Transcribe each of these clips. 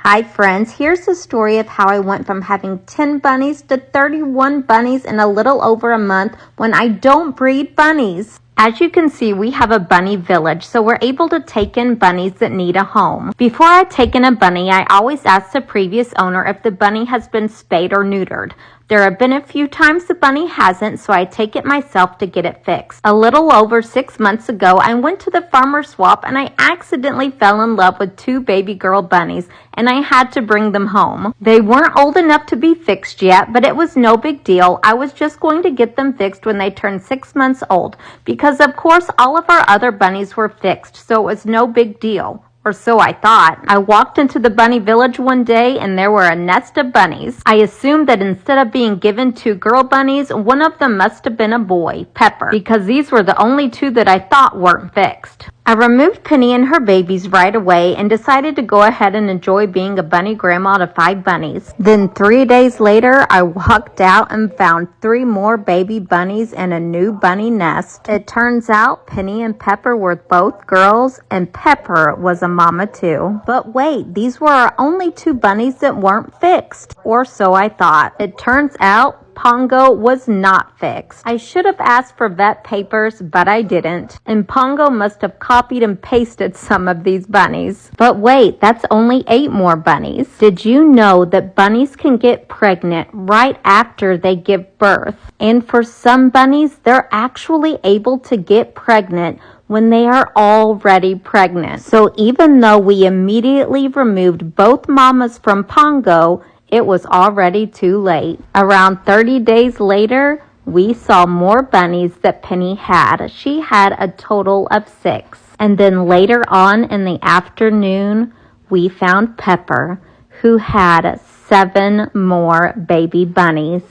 Hi friends, here's the story of how I went from having 10 bunnies to 31 bunnies in a little over a month when I don't breed bunnies. As you can see, we have a bunny village, so we're able to take in bunnies that need a home. Before I take in a bunny, I always ask the previous owner if the bunny has been spayed or neutered. There have been a few times the bunny hasn't, so I take it myself to get it fixed. A little over 6 months ago, I went to the farmer swap and I accidentally fell in love with 2 baby girl bunnies, and I had to bring them home. They weren't old enough to be fixed yet, but it was no big deal. I was just going to get them fixed when they turned 6 months old, because of course all of our other bunnies were fixed, so it was no big deal. Or so I thought. I walked into the bunny village one day and there were a nest of bunnies. I assumed that instead of being given 2 girl bunnies, one of them must have been a boy, Pepper, because these were the only 2 that I thought weren't fixed. I removed Penny and her babies right away and decided to go ahead and enjoy being a bunny grandma to 5 bunnies. Then 3 days later, I walked out and found 3 more baby bunnies in a new bunny nest. It turns out Penny and Pepper were both girls and Pepper was a mama too. But wait, these were our only 2 bunnies that weren't fixed. Or so I thought. It turns out Pongo was not fixed. I should have asked for vet papers, but I didn't. And Pongo must have copied and pasted some of these bunnies. But wait, that's only 8 more bunnies. Did you know that bunnies can get pregnant right after they give birth? And for some bunnies, they're actually able to get pregnant when they are already pregnant. So even though we immediately removed both mamas from Pongo, it was already too late. Around 30 days later, we saw more bunnies that Penny had. She had a total of 6. And then later on in the afternoon, we found Pepper, who had 7 more baby bunnies.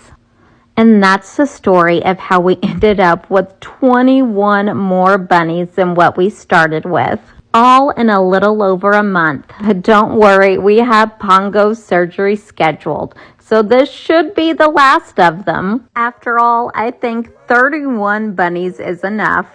And that's the story of how we ended up with 21 more bunnies than what we started with. All in a little over a month. Don't worry, we have Pongo's surgery scheduled, so this should be the last of them. After all, I think 31 bunnies is enough.